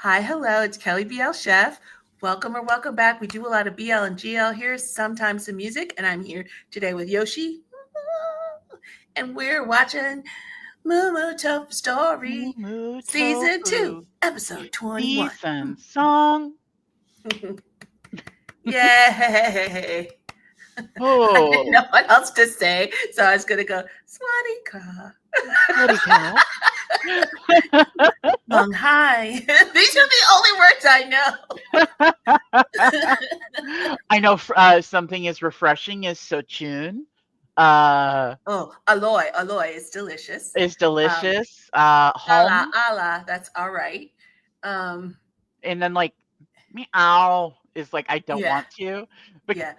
Hi, hello, it's Kelly BL Chef. Welcome or welcome back. We do a lot of BL and GL here, sometimes some music, and I'm here today with Yoshi. And we're watching MUMU-TOFU Story, Season 2, Episode 21. Season song. Yay! Oh. I didn't know what else to say, so I was going to go, Swanika. Long hi. These are the only words I know. I know something as refreshing as sochun. Aloy is delicious. It's delicious. Home. Allah, that's all right. And then like meow is like I don't want to. Yeah,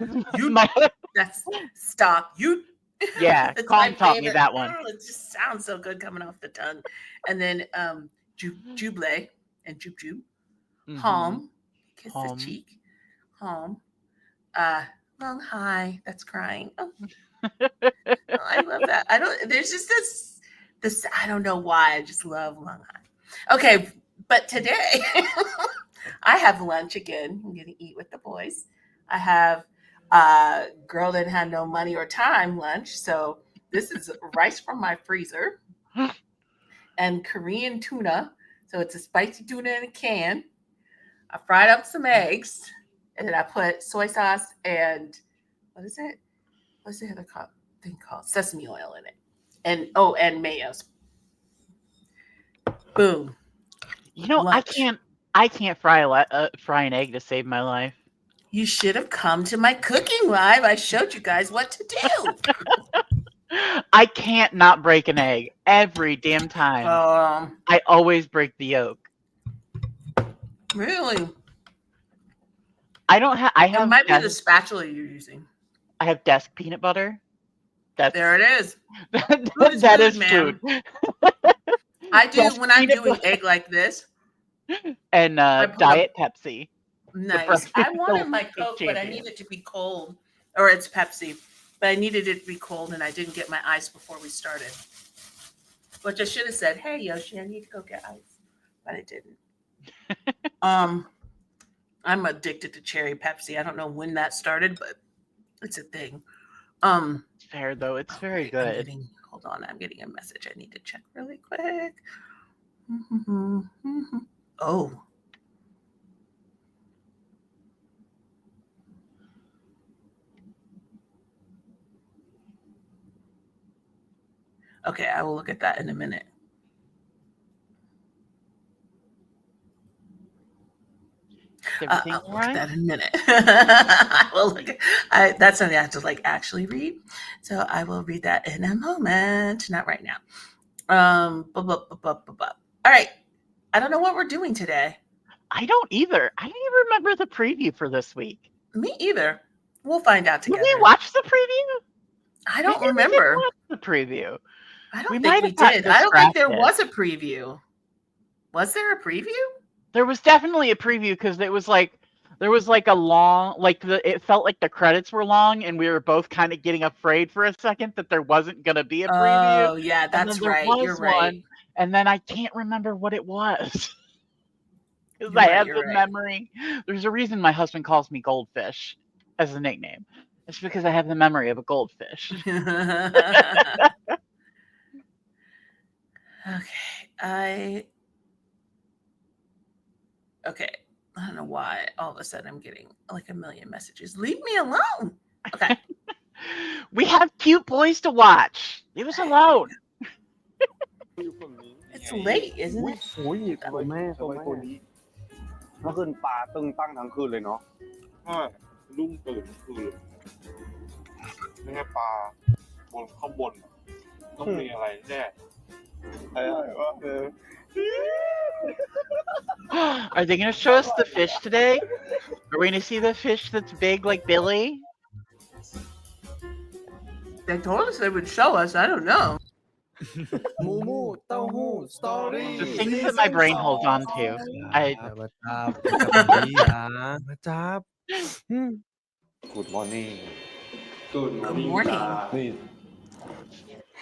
that's stop. You. Yeah, Calm taught me that one. It just sounds so good coming off the tongue. And then juble and jub jub. Home, kiss the cheek. Home. Long hi. That's crying. Oh. I love that. There's just this. I don't know why. I just love long hi. Okay, but today I have lunch again. I'm gonna eat with the boys. I have girl didn't have no money or time lunch, so this is rice from my freezer and Korean tuna. So it's a spicy tuna in a can. I fried up some eggs and then I put soy sauce and what is it? What's the other thing called? Sesame oil in it. And mayo. Boom. You know, lunch. I can't fry an egg to save my life. You should have come to my cooking live. I showed you guys what to do. I can't not break an egg every damn time. I always break the yolk. Really? I don't have. I have. It might be the spatula you're using. I have desk peanut butter. There it is. That is food. I do when I'm doing egg like this. And Diet Pepsi. Nice. I wanted my Coke, but I need it to be cold. Or it's Pepsi. But I needed it to be cold, and I didn't get my ice before we started. Which I should have said, hey, Yoshi, I need to go get ice. But I didn't. I'm addicted to cherry Pepsi. I don't know when that started, but it's a thing. It's fair, though. It's very good. Hold on. I'm getting a message. I need to check really quick. Oh. Okay, I will look at that in a minute. I'll look at that in a minute. I will look at, that's something I have to actually read. So I will read that in a moment. Not right now. All right. I don't know what we're doing today. I don't either. I don't even remember the preview for this week. Me either. We'll find out together. Did we watch the preview? I don't remember. We didn't watch the preview. I don't think we did. I don't think there was a preview. Was there a preview? There was definitely a preview because there was a long, it felt like the credits were long, and we were both kind of getting afraid for a second that there wasn't going to be a preview. Oh yeah, that's right. You're right. And then I can't remember what it was because I have the memory. There's a reason my husband calls me Goldfish as a nickname. It's because I have the memory of a goldfish. Okay. I don't know why all of a sudden I'm getting like a million messages. Leave me alone. Okay. We have cute boys to watch. Leave us alone. It's late, isn't it? โอ้ยสวยแม่สวยตัวนี้เมื่อคืนปลาตึงตั้งทั้งคืนเลยเนาะรุ่งตื่นคืนไม่ใช่ปลาบนข้างบนต้องมีอะไรแน่อะไรวะAre they going to show us the fish today? Are we going to see the fish that's big like Billy? They told us they would show us. I don't know. MUMU-TOFU Story. The things that my brain holds on to. Good morning. Good morning.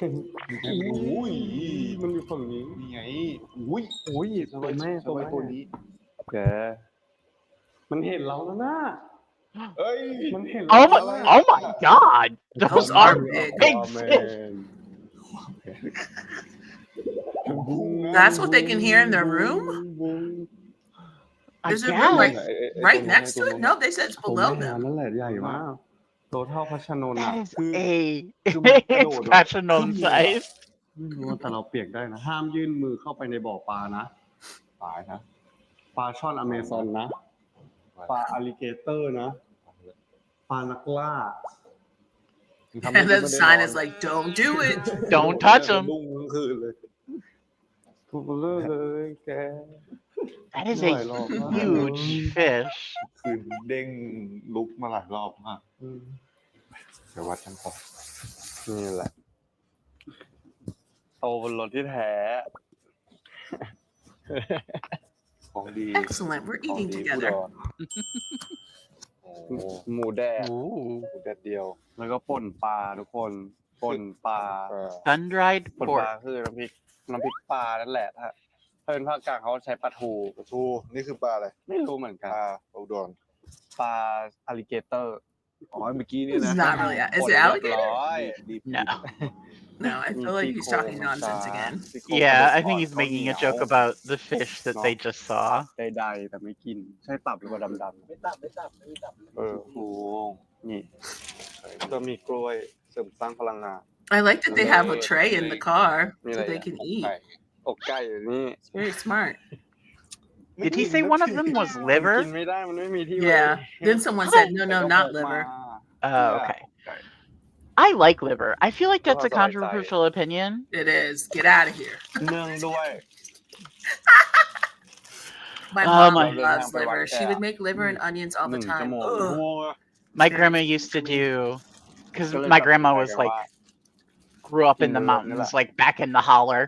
อุ้ยมันอยู่ฝั่งนี้นี่ไงอุ้ยสวยแม่สวยตัวนี้ แกมันเห็นเราแล้วนะ เอ้ย มันเห็น Oh เรา my, แล้ว oh my god! Those are big fish. That's what they can hear in their room? I Is it room guess right next to it? No, they said it's ตรง below แม่ them. นั่นแหละใหญ่มากตัวเท่าพัชนนท์ that อ่ะ is คือ a คือมันกระโดด it's Pachanon size. ไม่รู้แต่เราเปียกได้นะ ห้ามยื่นมือเข้าไปในบ่อปลานะตายนะปลาช่อนอเมซอนนะปลาอลลิเกเตอร์นะปลานักล่า And the sign is like, don't do it. Don't touch them. ดุ้งทั้งคืนเลย ทุกเลิกเลยแก That is ไม่ไหว a หรอก huge fish. คืนเด้งลุกมาหลายรอบมาก อืม เดี๋ยววัดกันต่อ นี่แหละโตบนรถที่แท้ ของดี Excellent. We're ของ eating ดีผู้ด together. อนโอ้โห หมูแดง Ooh. หมูแดดเดียว แล้วก็ป่นปลาทุกคนป่นปลา Sun-dried ป่นปลา pork. คือน้ำพริกปลานั่นแหละถ้าเป็นภาคกลางเขาใช้ปลาทู ปลาทูนี่คือปลาอะไร ไม่รู้เหมือน ป กัน ลาอุดร ปลาอลลิเกเตอร์ อ๋อเมื่อกี้นี่ It's นะ not really. Is ป่น it เรียบ alligator? ร้อย ดีบ No. No, I feel like he's talking nonsense again. ซี่โครง Yeah, กระ I ดูก think อ่อน he's ข้าว making เหนี a ยว joke about the fish that they just saw. ใดๆแต่ไม่กิน ใช่ตับหรือว่าดำๆไม่ตับโอ้โหนี่ก็มีกล้วยเสริมสร้างพลังงาน I like that they have a tray in the car Yeah, so they yeah. can eat. อกไก่อยู่นี่ It's very smart. Did he say one of them was กิน liver? ไม่ได้มันไม่มีที่ Yeah. Then someone said, no, no, not liver. Oh, okay. I like liver. I feel like that's a Well, that's controversial opinion. It is. Get out of here. เนื่องด้วย My Oh, mom my- loves liver. She would make liver and onions all ห the นึ่งชั่ว time. โมง Ugh. My grandma used to do, because my grandma was like, grew up in the mountains, like back in the holler.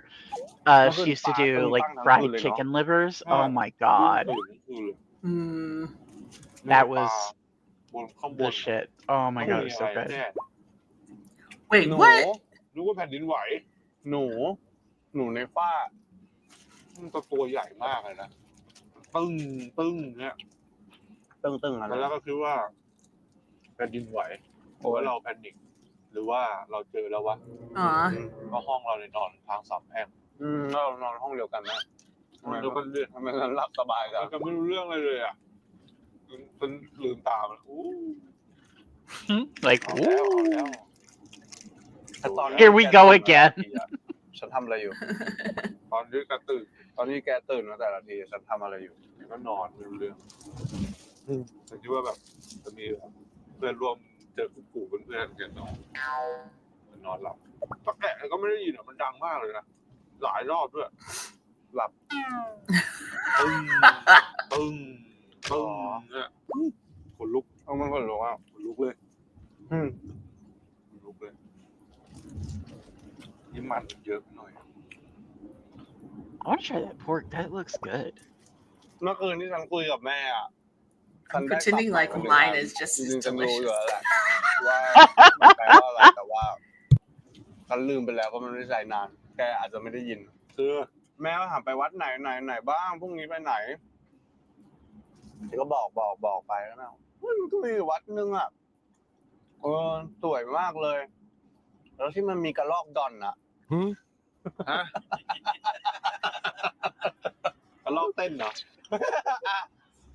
She used to do like fried chicken livers. Oh my god. คือ Mm. That was บนข้างบ the น shit. Oh my god, it was so แน่ good. Wait, หนู what? รู้ว่าแผ่นดินไหว หนูในฝ้า มันก็ตัวใหญ่มากเลยนะตึ้งเนี่ย ตึ้งๆอะไร แล้วก็คิดว่าแผ่นดินไหวหรือว่าเราแพนิคหรือว่าเราเจอแล้ววะ Aw. ก็ห้องเราเลยนอนทางสามแพร่ง เรานอนห้องเดียวกันนะ มันก็เรื่อง ทำไมเราหลับสบายจั มันก็ไม่รู้เรื่องอะไรเลยอ่ะจนลืมตามันอู้ Like, เอาแล้ว ooh. แต่ตอนนี้ Here we go again. ฉันทำอะไรอยู่ ตอนที่กระตื่น ตอนนี้แกตื่นมาแต่ละทีฉันทำอะไรอยู่ ก็นอนไม่รู้เรื่องแต่คิดว่าแบบจะมีเพื่อนร่วมเจอกูเพื่อนๆกันนอนหลับตะแกะก็ไม่ได้ยินอ่ะมันดังมากเลยนะหลายรอบด้วยหลับตึ้งเนี่ยขนลุก เอามันคนรู้ว่า ขนลุกเลยขนลุกเลยนี่มันเยอะหน่อย I want to try that pork. That looks good. เมื่อคืนที่ฉันคุยกับแม่อ่ะ I'm pretending like mine is just จริ as งๆฉันรู้อยู่ delicious. แล้วแหละว่ามันแปลว่าอะไรแต่ว่าฉันลืมไปแล้วเพราะมันไม่ได้ใช้นาน แกอาจจะไม่ได้ยิน คือ แม่ก็ถามไปวัดไหนบ้างพรุ่งนี้ไปไหนก็บอกไปแล้วนะมันก็มีวัดนึงอ่ะสวยมากเลย แล้วที่มันมีกระรอกดอนอ่ะ ฮะกระลอกเต้นเหรอ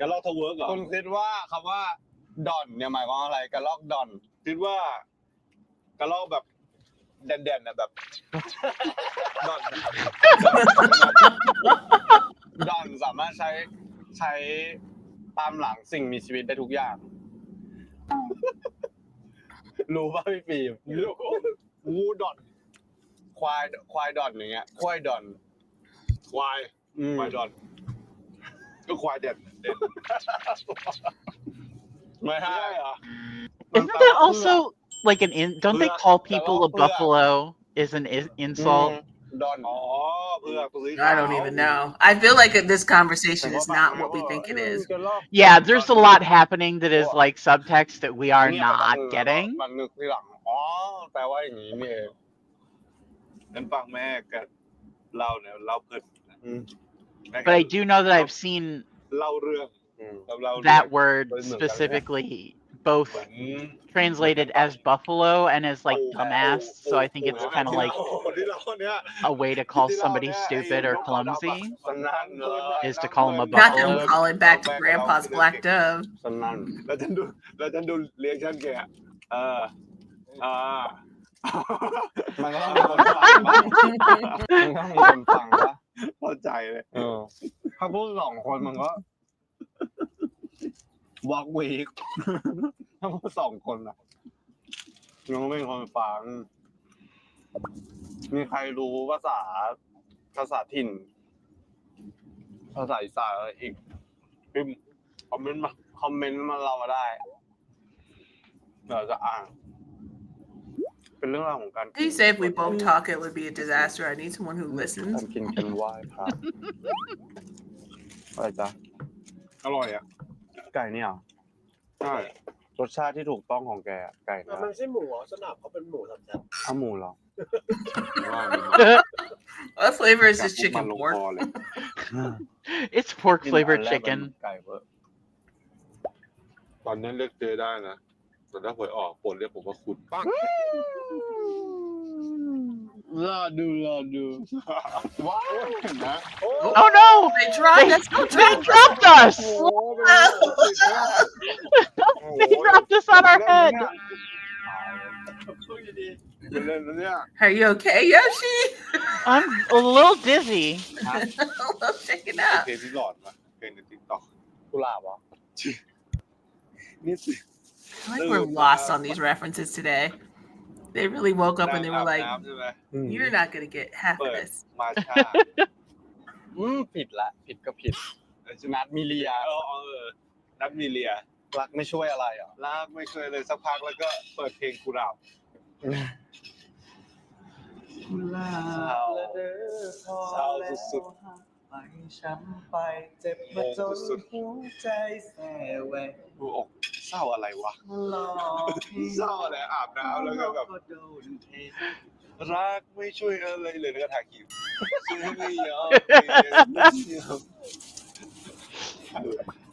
กระลอกทเวิร์กเหรอ คุณคิดว่าคำว่าดอนเนี่ยหมายความว่าอะไรกระรอกดอน คิดว่ากระลอกแบบเด่นๆนะแบบดอน ดอนสามารถใช้ตามหลังสิ่งมีชีวิตได้ทุกอย่าง รู้ป่ะพี่ฟิล์ม งูดอน ควายดอนอย่างเงี้ยควายดอน ควายดอนก็ควายเด่น ไม่ใช่ ใช่เหรอ Isn't that also like an don't they call people a buffalo is an insult? ดอน อ๋อเพื่อตัวนี้ I don't even know. I feel like this conversation is not what we think it is. Yeah, there's a lot happening that is like subtext that we are not getting. มันนึกทีหลังอ๋อแปลว่าอย่างนี้นี่เอง งั้นฟังแม่กับเราเนี่ยเราเพิ่น But I do know that I've seen เล่าเรื่อง that word specifically both translated as buffalo and as like dumbass, so I think it's kind of like a way to call somebody stupid or clumsy is to call him a Not them buffalo. calling back to Grandpa's black dove. สนั่น แล้วฉันดูเรียกชันแกมันก็ต้องมีคนฟังปะมันต้องมีคนฟังปะ เข้าใจเลย ถ้าพูด2 คนมันก็วอกวีกถ้าพูด2 คนอ่ะมันก็ไม่มีคนฟังมีใครรู้ภาษาถิ่นภาษาอีสานอะไรอีก พิมพ์คอมเมนต์มาเรามาได้เดี๋ยวจะอ่านเป็นเรื่องราวของการ He said if we both talk, it would be a disaster. I need someone who การ listens. กินกันไหว้พระอะไรจ๊ะ อร่อยอ่ะ ไก่เนี่ย ใช่ รสชาติที่ถูกต้องของแกไก่นะ มันไม่ใช่หมูสนับเขาเป็นหมูสามชั้น อ้าหมูเหรอ What flavor is this มัน chicken ลง pork? คอเลย It's pork กิน flavored อันแรก chicken. ไก่เวอร์ ตอนนี้เรียกเจได้นะแต่ถ้าหวยออกโปรดเรียกผมว่าคุณ รอดูว้าวเห็นไหม Oh no! They dropped They, us. they dropped us! They dropped us on our head! เป็นเล่นนะเนี่ย Are you okay, Yoshi? I'm a little dizzy. I'm shaking เพล up. งที่หลอดมาเพลงในติ๊กต็อก กุหลาบเหรอ นี่สิ I like we're lost on these references today. They really woke up and they were like, น้ำใช่ไหม "You're not gonna get half เปิ of ด this." มาช้า ผิดละผิดก็ผิดนัดมิเลีย นัดมีเลีย รักไม่ช่วยอะไรอ่ะ ลากไม่เคยเลยสักพักแล้วก็เปิดเพลงกุหลาบ กุหลาบละเด้อพอ เศร้า แล้ว สุด ไปช้ำไปเจ็บมาจนหัวใจแส่แหวก ๆดูอกเศร้าอะไรวะ หลอกให้ เศร้าอะไรอาบน้ำแล้วก็แบบ โดนเท รักไม่ช่วยอะไรเลยแล้วก็ถ่ายคลิปช่วยไม่ยอม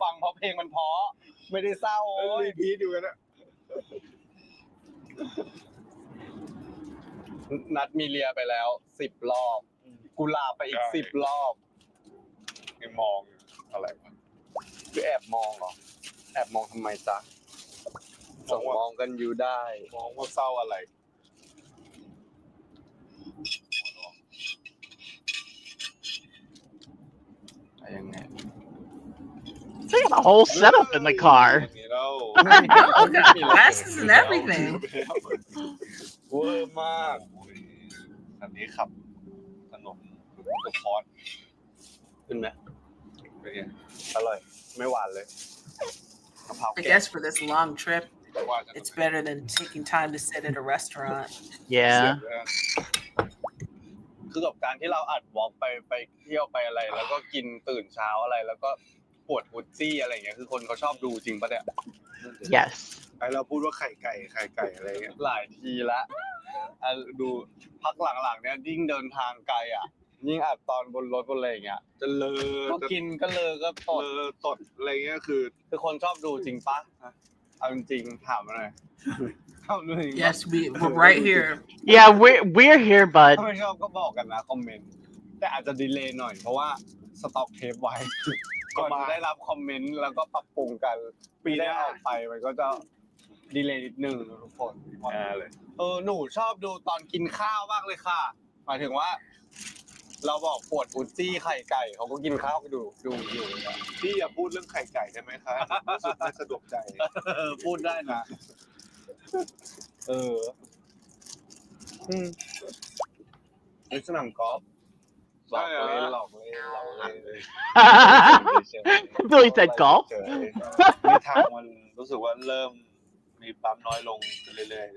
ฟังเพราะเพลงมันเพราะไม่ได้เศร้าโอ้ย รีพีทอยู่กันนะ นัดมีเลียไปแล้ว10 รอบกุหลาบไปอีก10 รอบ ไม่มองอะไรวะ คือแอบมองเหรอแอบมองทำไมจ๊ะส่งมองกันอยู่ได้ มองว่าเศร้าอะไร ยังไง They got a whole setup in the car. อย่างนี้แล้ว I know, got glasses and everything. เวอร์มาก อันนี้ขับถนนสปอร์ต ขึ้นไหม เป็นไง อร่อยไม่หวานเลยกะเพรา I แกะ guess for this long trip, ว่าจะ it's better than taking time to sit at a restaurant. Yeah. คือกับการที่เราอัดวอล์กไปเที่ยวไปอะไร แล้วก็กินตื่นเช้าอะไร แล้วก็ปวดวุดซี่อะไรอย่างเงี้ยคือคนเขาชอบดูจริงปะเนี่ย Yes. ไอเราพูดว่าไข่ไก่อะไรเงี้ย หลายทีละดูพักหลังๆเนี่ยยิ่งเดินทางไกลอ่ะ ยิ่งอัดตอนบนรถบนอะไรอย่างเงี้ย จะเลอ ก็กินก็เลยก็ตด ตดอะไรเงี้ยคือ คือคนชอบดูจริงปะเอาจริงๆถามมาหน่อยชอบดูจริงปะ Yes, we're right here. Yeah, we're here, bud. ถ้าไม่ชอบก็บอกกันนะคอมเมนต์แต่อาจจะดีเลย์หน่อยเพราะว่าสต็อกเทปไว้ก่อนจะได้รับคอมเมนต์แล้วก็ปรับปรุงกันปีได้ออกไปมันก็จะดีเลย์นิดนึงทุกคน เลย หนูชอบดูตอนกินข้าวมากเลยค่ะหมายถึงว่า เราบอกปวดอุจจี้ไข่ไก่เขาก็กินข้าวดูอยู่นะ พี่อย่าพูดเรื่องไข่ไก่ได้ไหมคะรู้สึกไม่สะดวกใจ พูดได้นะในสนามกอล์ฟหลอกเล่น Billy said golf. นี่ทางมันรู้สึกว่าเริ่มมีปั๊มน้อยลงเรื่อยๆ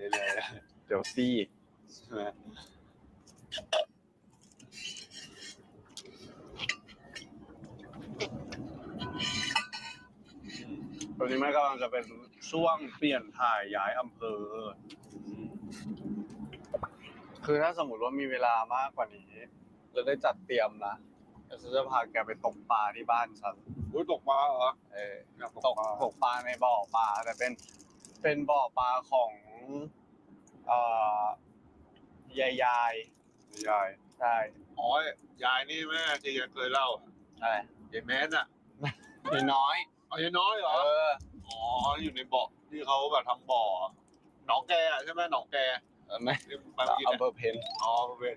เดี๋ยวซี่ ใช่ไหม ตอนนี้มันกำลังจะเป็นช่วงเปลี่ยนถ่ายย้ายอำเภอ คือถ้าสมมติว่ามีเวลามากกว่านี้เราได้จัดเตรียมนะฉันจะพาแกไปตกปลาที่บ้านฉัน อุ้ยตกปลาเหรอ อยากตกปลาในบ่อปลาแต่เป็นบ่อปลาของยาย ยาย ใช่ อ๋อยายนี่แม่ที่เคยเล่า อะไร ยายแมนอ่ะ ยายน้อย อ๋อยายน้อยเหรออ๋ออยู่ในบ่อที่เขาแบบทำบ่อหนองแกใช่ไหมหนองแก ไม่ ที่ไปกิน อำเภอเพน อ๋อเป็น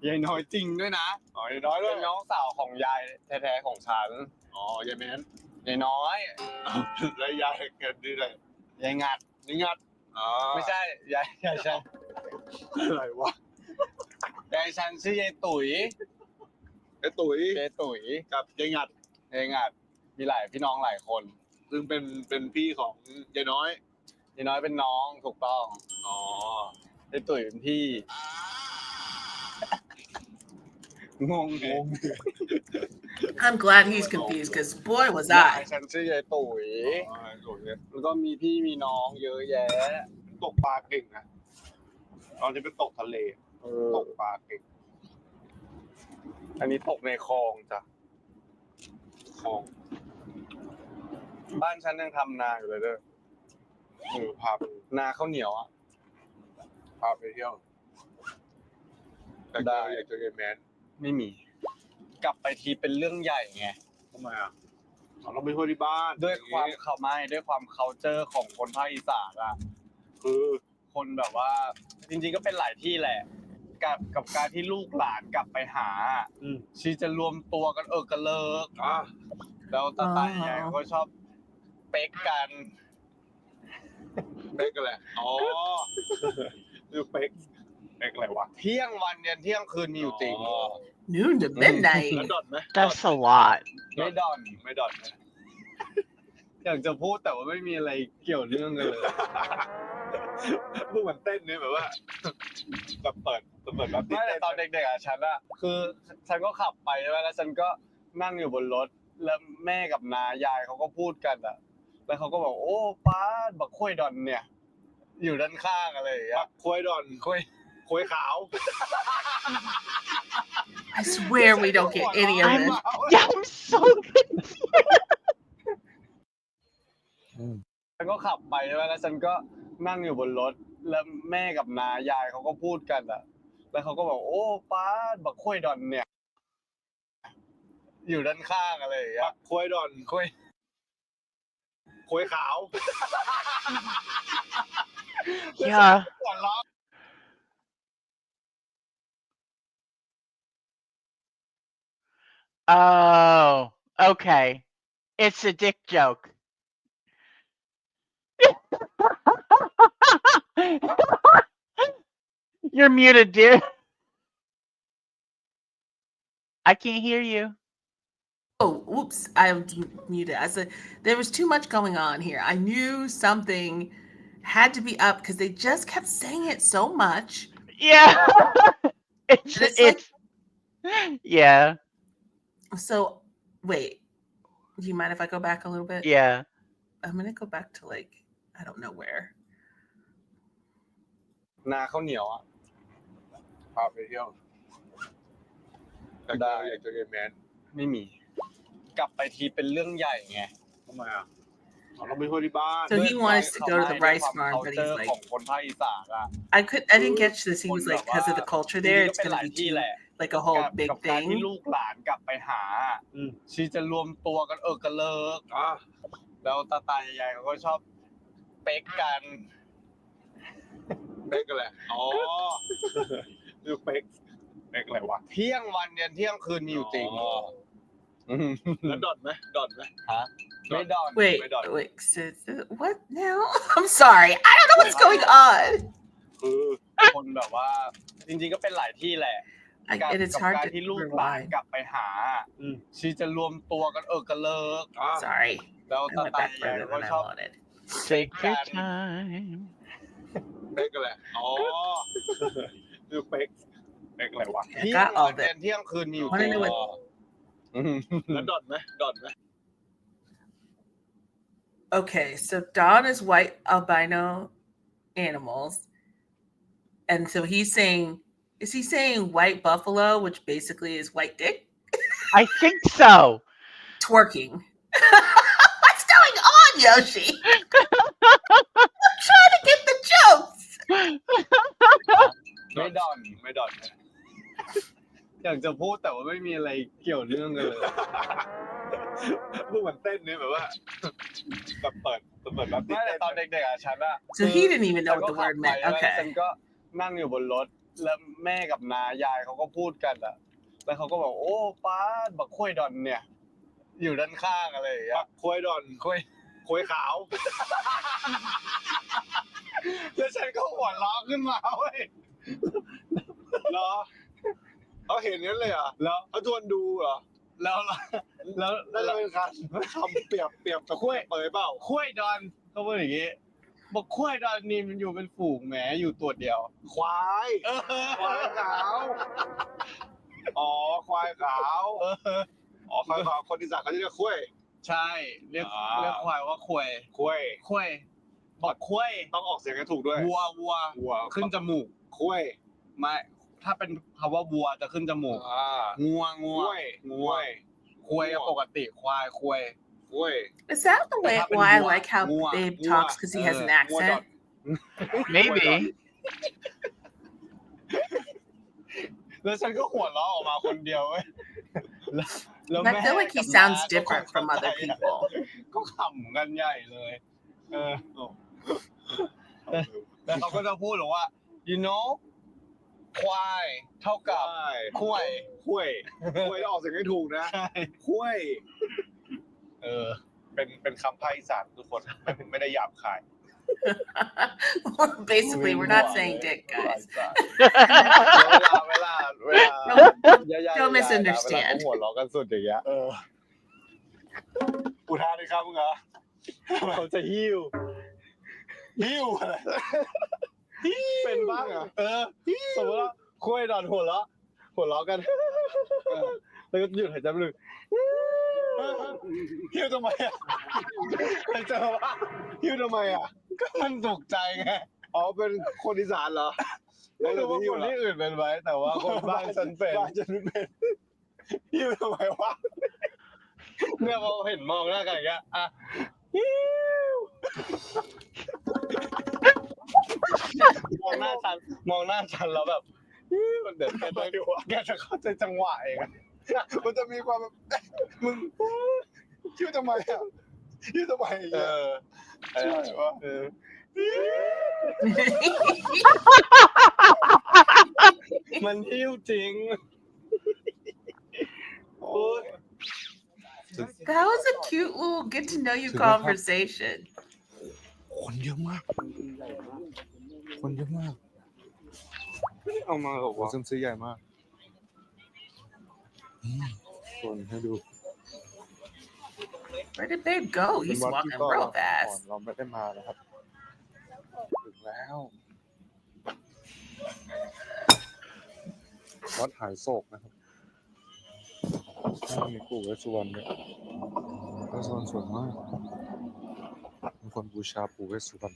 ยายน้อยจริงด้วยนะ อ๋อยายน้อยด้ว เป็ ย นน้องสาวของยายแท้ๆของฉัน อ๋อยายแมน ยายน้อย แล้วยายแกดีเลย ยายงัด นี่งัดอ๋อ ไม่ใช่ยายฉัน อะไรวะ ยายฉันชื่อยายตุ๋ย ไอ้ตุ๋ย ยายตุ๋ย กับยายงัด ยายงัดมีหลายพี่น้องหลายคน ซึ่งเป็นพี่ของยายน้อย ยายน้อยเป็นน้องถูกต้อง อ๋อย ายตุ๋ยเป็นพี่งง I'm glad he's confused because boy was ยาย I. ฉันชื่อยายตุ๋ย อ๋อตุ๋ย แล้วก็มีพี่มีน้องเยอะแยะ ตกปลาเก่งนะตอนนี้ไปตกทะเลตกปลาเก่ง อันนี้ตกในคลองจ้ะ ของ บ้านฉันยังทำนาอยู่เลยเด้อ พาไป นาข้าวเหนียวอ่ะ พาไปเที่ยวแต่ก็อยากเจอยายแมน ไม่มี กลับไปทีเป็นเรื่องใหญ่ไง ทำไมอ่ะเราไปเที่ยวที่บ้าน ด้วยความเขาไม่ด้วยความ culture ของคนภาคอีสานอ่ะ คือ คนแบบว่า จริงๆก็เป็นหลายที่แหละ กับการที่ลูกหลานกลับไปหาชีจะรวมตัวกันกันเลิก แล้วตาตายายเขาก็ชอบเป๊กกัน เป๊กกันแหละอ๋อคือเป๊กอะไรวะ เที่ยงวันยันเที่ยงคืนมีอยู่จริง Noon to แล้ว midnight. ดอทไหม That's a lot. ไม่ดอน ไม่ดอทไหม อยากจะพูดแต่ว่าไม่มีอะไรเกี่ยวเนื่องกันเลย พวกมันเต้นเนี่ยแบบว่าแบบเปิดแบบ ไม่แต่ตอนเด็กๆอ่ะฉันอ่ะคือฉันก็ขับไปใช่ไหมแล้วฉันก็นั่งอยู่บนรถแล้วแม่กับนายายเขาก็พูดกันอ่ะแล้วเขาก็บอกโอ้ป้าบักข้วยดอนเนี่ย อยู่ด้านข้างอะไรอย่างเงี้ ปั ย กควยดอน ควยขาว I swear we don't get any of this. Yeah, I'm so confused. ฉันก็ขับไปใช่ไหมแล้วฉันก็นั่งอยู่บนรถแล้วแม่กับนายายเขาก็พูดกันอ่ะแล้วเขาก็บอกโอ้ป้าบักข้วยดอนเนี่ย อยู่ด้านข้างอะไรอย่างเงี้ ปั ย กควยดอน ควยขาว Yeah. หัวเราะ Oh, okay. It's a dick joke. You're muted, dear. I can't hear you. Oh, oops, I was muted. I said there was too much going on here. I knew something had to be up because they just kept saying it so much. Yeah. It's it's yeah. So, wait. Do you mind if I go back a little bit? Yeah. I'm going to go back to like, I don't know where. นาข้าวเหนียวอ่ะ พาไปเที่ยวแต่ก็อยากเจอยายแมน ไม่มี กลับไปทีเป็นเรื่องใหญ่ไง ทำไมอ่ะเราไปเที่ยวที่บ้าน So he wanted to go to the rice farm, but he's ข like, องคนภาคอีสานอ่ะ I didn't get this. He was like, because of the culture there, it's เป็น going ห to ลาย be ที่ too, แหละ like a whole big กับการที่ thing. ลูกหลานกลับไปหาชีจะรวมตัวกันกันเลิก แล้วตาตายายเขาก็ชอบเป๊กกัน เป๊กกันแหละอ๋อคือเป๊กอะไรวะ เที่ยงวันยันเที่ยงคืนมีอยู่จริง แล้วดอทไหมดอทไหม ไม่ดอน Wait, my dog. wait. What now? I'm sorry. I don't know what's going on. คือ คนแบบว่า จริงๆก็เป็นหลายที่แหละ And it's กับ hard การ to ที่ลูกหลาน rewind. กลับไปหาชีจะรวมตัวกันกันเลิก Sorry. แล้ว I ตา went ตา back ยาย further ก็ than I ชอบ wanted. Take your time. เป๊กกันแหละอ๋อคือเป๊กอะไรวะ เที่ยง got วั all น that. ยันเที่ยงคืนมีอยู่ I จริง wanna know what. แล้วดอทไหมดอทไหม Okay, so Dawn is white albino animals. And so he's saying, is he saying white buffalo, which basically is white dick? I think so. Twerking. What's going on, Yoshi? I'm trying to get the jokes. ไม่ดอนอยากจะพูดแต่ว่าไม่มีอะไรเกี่ยวเนื่องกันเลย พูดเหมือนเต้นเนี่ยแบบว่าแบบเปิดแบบ ไม่แต่ตอนเด็กๆอ่ะฉันอะ So he didn't even know what the word meant. ฉัน Okay. ก็นั่งอยู่บนรถแล้วแม่กับนายายเขาก็พูดกันอะแล้วเขาก็บอกโอ้ป้าบักคุ้ยดอนเนี่ย อยู่ด้านข้างอะไรอย่างเงี้ ปั ย กคุยดอน คุยขาว แล้วฉันก็หัวเราะขึ้นมาเว้ย เหรอเขาเห็นงั้นเลยเหรอ แล้ว เขาทวนดูเหรอ แล้ว น่าจะเป็นคำเปรียบกับคุยเปยเปล่า คุ้ยดอนเขาพูดอย่างงี้บอกคุ้ยดอนนี่มันอยู่เป็นฝูงแหมอยู่ตัวเดียว ควายขาวอ๋อควายขาวอ๋อควายขาวคนที่สั่งเขาจะเรียกคุย ใช่เรียกควายว่าควาย คุย บอกควาย ต้องออกเสียงให้ถูกด้วย วัวขึ้นจมูก คุย ไม่ถ้าเป็นคำว่าวัวจะขึ้นจมูกงัว ควายปกติควาย Is that the way happened why I more- like how more- Babe more, talks because he has an accent? Maybe. แล้วฉันก็หัวเราะออกมาคนเดียวเว้ยแล้ว I feel like he sounds different from other people. ก็ขำกันใหญ่เลย แล้วเขาก็จะพูดหรอว่า you know ควายเท่ากับคุ้ย คุยต้องออกเสียงให้ถูกนะ ใช่ คุยเป็นคำภาคอีสานทุกคนไม่ได้หยาบคาย Basically, we're not saying dick, guys. เวลา Don't misunderstand. หัวเราะกันสุดอย่างเงี้ย อุทานในคำมึงเหรอ เขาจะหิ้ว หิ้วอะไร เป็นบ้างเหรอสมมติว่าคุยดอนหัวเราะกันแล้วก็หยุดหายใจไปเลย หิ้วทำไมอ่ะ ไปเจอว่า หิ้วทำไมอ่ะ ก็มันตกใจไง อ๋อเป็นคนอีสานเหรอ ไม่รู้ว่าคนที่อื่นเป็นไหมแต่ว่าคนบ้านฉันเป็น บ้านฉันเป็นหิ้วทำไมวะ เนี่ยพอเห็นมองหน้ากันอย่างเงี้ยอ่ะมองหน้าฉันแล้วแบบมันเด็ดแกจะเข้าใจจังหวะเอง มันจะมีความแบบมึงหิ้วทำไมอ่ะหิ้วทำไมใช่วะ มันหิ้วจริง That was a cute little get to know you conversation. คนเยอะมากเอามาเหรอ โอ้ วะ ซัมซีใหญ่มากคนให้ดู Where did Babe go? He's walking real fast. เราไม่ได้มานะครับถึงแล้ววัดหายโศกนะครับมีปู่เวสสุวรรณเนี่ยเวสสุวรรณสวยมากมีคนบูชาปู่เวสสุวรรณ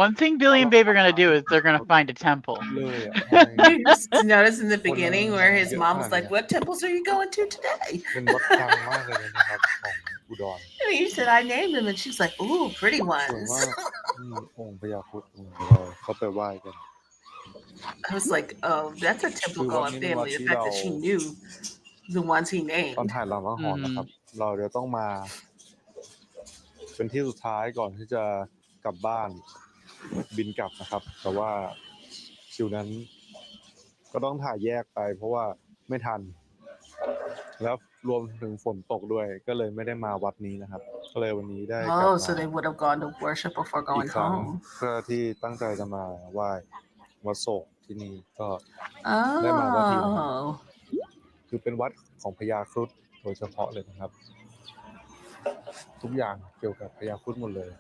One thing Billy and Babe are gonna do is they're gonna find a temple. เลยอ่ะ You just noticed in the beginning where his mom was like, "What temples are you going to today?" เป็นวัดดังมากเลยนะครับของอุดร And he said, "I named them," and she's like, "Ooh, pretty สวย ones." มากองค์พญาครุฑเขาไปไหว้กัน I was like, "Oh, that's a temple going family." The fact that she knew the ones he ตอน named. ถ่ายลำละหอนนะครับ เราเดี๋ยวต้องมา เป็นที่สุดท้ายก่อนที่จะกลับบ้านบินกลับนะครับ แต่ว่าคิวนั้นก็ต้องถ่ายแยกไป เพราะว่าไม่ทัน แล้วรวมถึงฝนตกด้วย ก็เลยไม่ได้มาวัดนี้นะครับ ก็เลยวันนี้ได้กลับ Oh, มา so they would have gone to worship before อี going กครั้ง home. เพื่อที่ตั้งใจจะมาไหว้วัดโศกที่นี่ก็ Oh. คือเป็นวัดของพญาครุฑโดยเฉพาะเลยนะครับ ทุกอย่างเกี่ยวกับพญาครุฑหมดเลย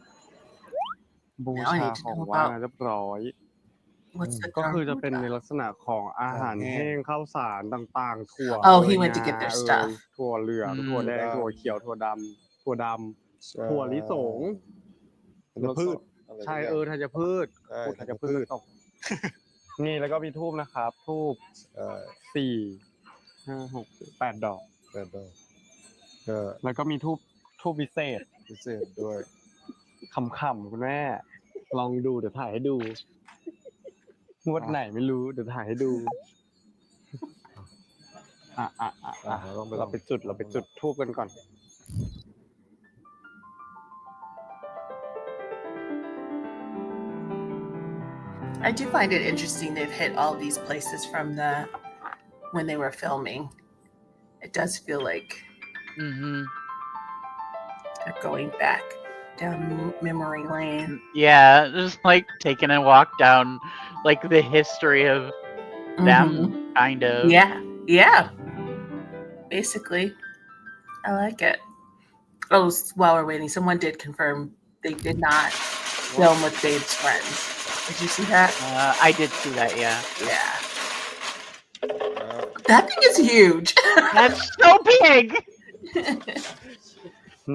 บูชาของว่างเรียบร้อย What's the ก็คือจะ Garuda? เป็นในลักษณะของอาหารแห้งข้าวสารต่างๆถั่ว Oh, he went to get their stuff. ถั่วเหลืองถั่วแดงถั่วเขียวถั่วดำถั่วลิสง ธัญพืช ใช่ธัญพืช ใช่ ธัญพืชนี่ แล้วก็มีทูบนะครับทูบ4 5 6 8 ดอกแล้วก็มีทูบพิเศษด้วยขำๆคุณแม่ลองดูเดี๋ยวถ่ายให้ดูงวดไหนไม่รู้เดี๋ยวถ่ายให้ดูเราไปจุดทูบกันก่อน I do find it interesting they've hit all these places from when they were filming. It does feel like they're going back down memory lane. Yeah, just like taking a walk down like the history of them, kind of. Yeah. Basically, I like it. Oh, while we're waiting, someone did confirm they did not film with Babe's friends. Did you see that? I did see that, yeah. Yeah. That thing is huge. That's so big.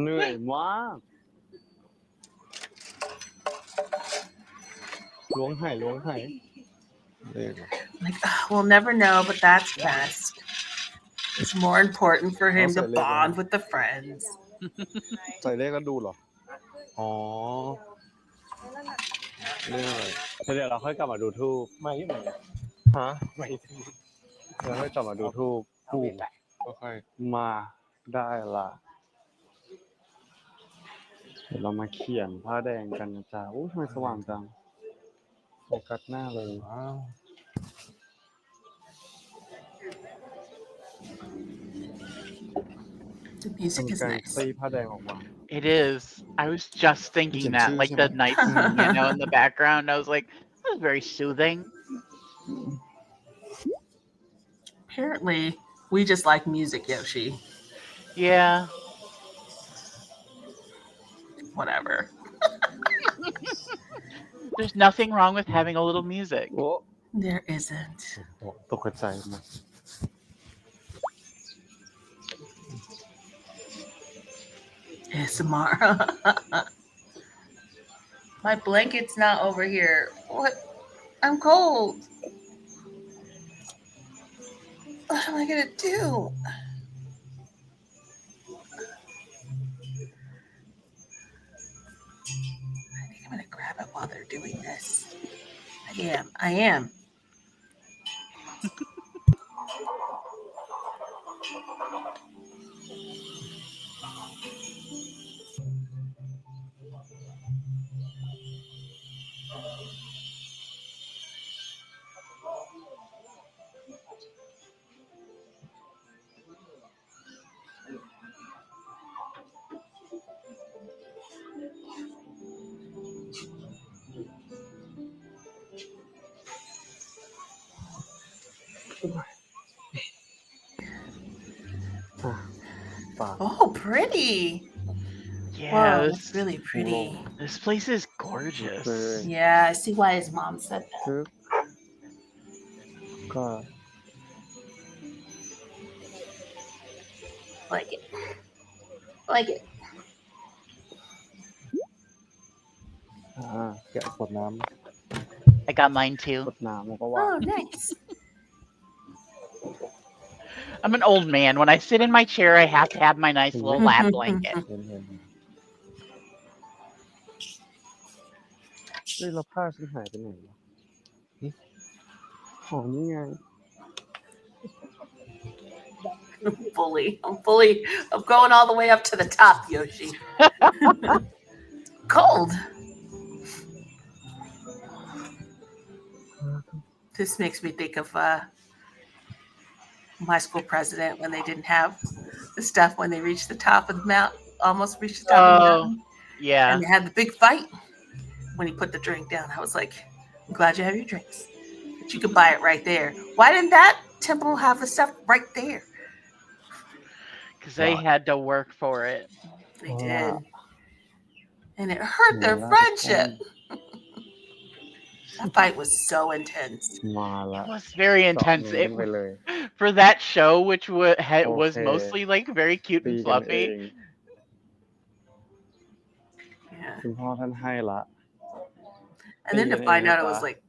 เหนื่อยมากล้วงไห่ Like, we'll never know, but that's best. It's more important for him to bond with the friends. ใส่เลขก็ดูเหรอ อ๋อเรื่องอะไรเดี๋ยวเราค่อยกลับมาดูทูบไม่ที่ไหนฮะไม่เราค่อยกลับมาดูทูบก็ค่อยมาได้ละเดี๋ยวเรามาเขียนผ้าแดงกันนะจ๊ะอู้ทำไมสว่างจังโฟกัสหน้าเลยว้าว The music is nice. ตีผ้าแดงออกมา It is. I was just thinking that, like the nice, in the background. I was like, that was very soothing. Apparently, we just like music, Yoshi. Yeah. Whatever. There's nothing wrong with having a little music. There isn't. ตกใจมา ASMR. My blanket's not over here. What? I'm cold. What am I gonna do? I think I'm gonna grab it while they're doing this. I am. Oh, pretty. Yeah, Wow, that's really pretty. This place is gorgeous. Yeah, I see why his mom said that. ก็ Like it. Like it. แกะกดน้ I got mine ำ too. กดน้ำแล้วก็วาง Oh, nice. I'm an old man. When I sit in my chair, I have to have my nice little lap blanket. เห็นเฮ้ยเราผ้าฉันหายไปไหนวะของนี่ไง I'm going all the way up to the top, Yoshi. Cold. This makes me think of my school president when they didn't have the stuff when they reached the top of the mountain, almost reached the top of the mountain. Yeah. And they had the big fight when he put the drink down. I was like, I'm glad you have your drinks, but you could buy it right there. Why didn't that temple have the stuff right there? Because they had to work for it. They did. And it hurt their friendship. That fight was so intense. มาละ It was very intense. เจาะเนื้อไปเลย For that show, which was Okay. mostly like very cute ตี and กันเอ fluffy. ง Yeah. คุณพ่อท่านให้ละ And then to find out it was like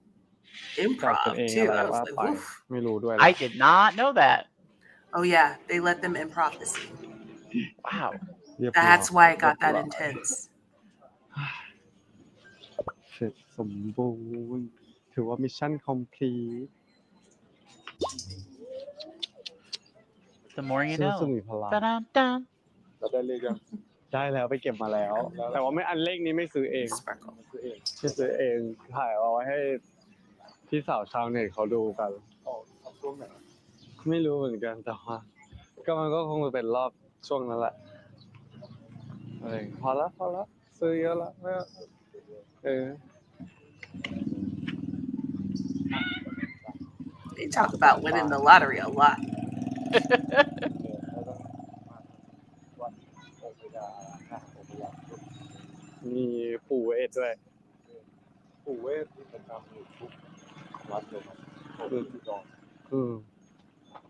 improv กันเอง too. อะไร I was ว่า like, ไป woof. ไม่รู้ด้วย I did not know that. Oh yeah, they let them improv the scene. Wow. เรียบร้อย That's why it got that เรียบร้อย intense. เสร็จสมบูรณ์ ถือว่ามิชชั่นคอมพลีท The more you รู้สึก know. มีพลัง Dun-dun-dun. เราได้เลขยัง ได้แล้วไปเก็บมาแล้ว แต่ว่าไม่อันเลขนี้ไม่ซื้อเอง Sparkle. คือเอง ไม่ซื้อเองถ่ายเอาไว้ให้พี่สาวชาวเน็ตเขาดูกัน เอาช่วงไหน ไม่รู้เหมือนกันแต่ว่าก็มันก็คงจะเป็นรอบช่วงนั้นแหละอะไรพอละซื้อเยอะละไม่เอา They talk about winning the lottery a lot. วัดองค์พญาองค์พญา มีปู่เอดด้วย ปู่เวทที่ประจำอยู่ทุกวัดเลยครับที่ดอน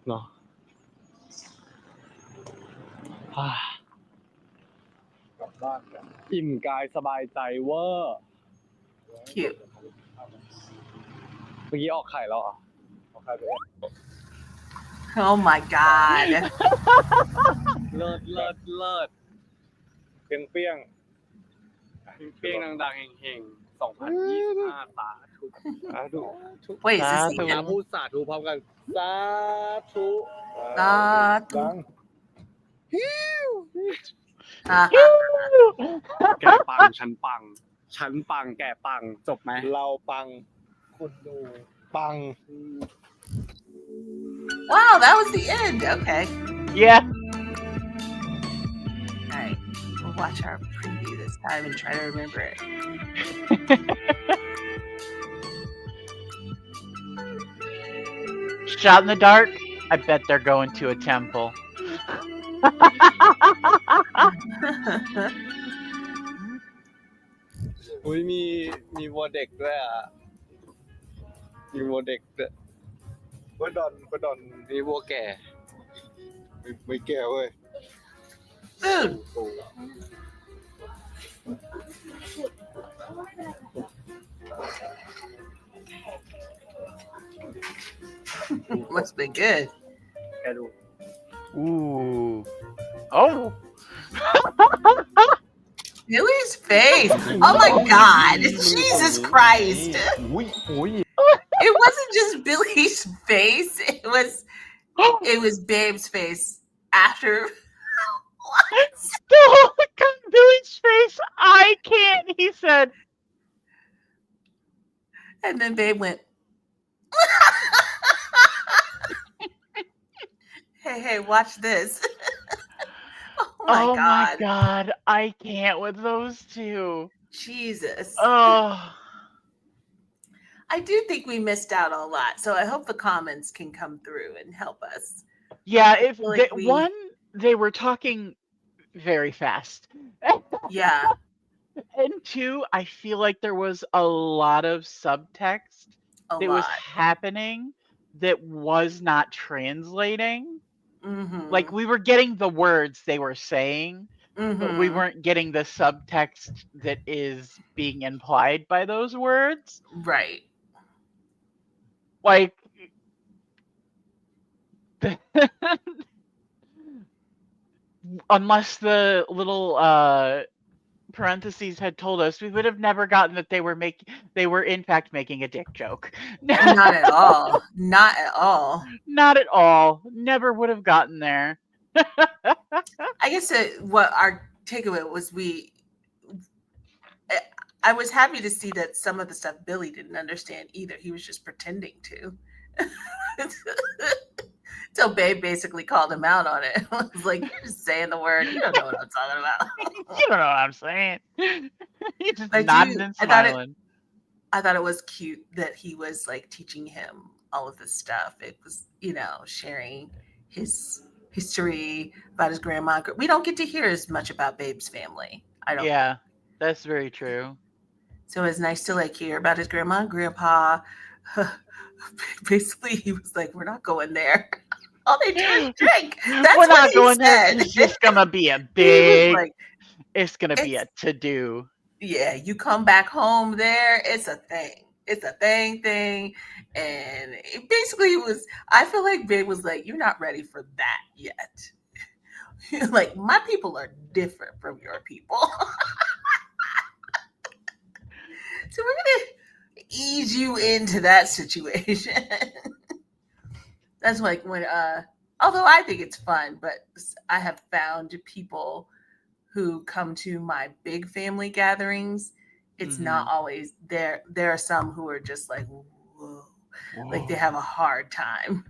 เนาะฮ่าก ลับบ้านกัน อิ่มกายสบายใจเวอร์ Cute. เมื่อกี้ออกไข่แล้วเหรอ่ะ เอาใครไปแอบ Oh my god. เลิศ เปรี้ยงเปรี้ยง เปี้ยงดังๆเฮงๆ2025สาธุ Wait, is this Satu. the มา end? พูดสาธุพร้อมกันสาธุ Satu. ดัง แกปังฉันปังแกปังจบไหม เราปังคุณดูปัง Wow, that was the end. Okay. Yeah. All right. We'll watch our preview this time and try to remember it. Shot in the dark. I bet they're going to a temple. อุ้ยมีวัวเด็กด้วยอ่ะมีวัวเด็กด้วย เพื่อดอน มีวัวแก่ ไม่แก่เว้ย Food. โอ้ Must be good. แกดู Ooh. Oh. Billy's face. Oh my god. Jesus Christ. อุ้ย It wasn't just Billy's face. It was Babe's face after. What? Look on Billy's face. I can't. He said, And then Babe went. Hey, watch this. Oh my God. I can't with those two. Jesus. Oh. I do think we missed out on a lot. So I hope the comments can come through and help us. Yeah, if feel like they were talking very fast. Yeah. And two, I feel like there was a lot of subtext that was happening that was not translating. Mm-hmm. Like we were getting the words they were saying, but we Mhm. weren't getting the subtext that is being implied by those words. Right. Like unless the little parentheses had told us, we would have never gotten that they were in fact making a dick joke. Not at all. Not at all. Not at all. Never would have gotten there. I guess what our takeaway was I was happy to see that some of the stuff Billy didn't understand either. He was just pretending to. So Babe basically called him out on it. It was like, you're just saying the word. You don't know what I'm talking about. You don't know what I'm saying. He's just But nodding and smiling. I thought it was cute that he was like teaching him all of this stuff. It was, sharing his history about his grandma. We don't get to hear as much about Babe's family. Yeah, that's very true. So it was nice to like hear about his grandma and grandpa. Basically, he was like, "We're not going there. All they do is drink." That's We're what not he going there. said. It's just gonna be a He was big. like, It's gonna be a to-do. "Yeah, you come back home there. It's a thing. it's a thing. And it basically was, I feel like Big was like, you're not ready for that yet. Like, my people are different from your people. So we're going to ease you into that situation. That's like when, although I think it's fun, but I have found people who come to my big family gatherings, it's not always there. There are some who are just like, whoa, like they have a hard time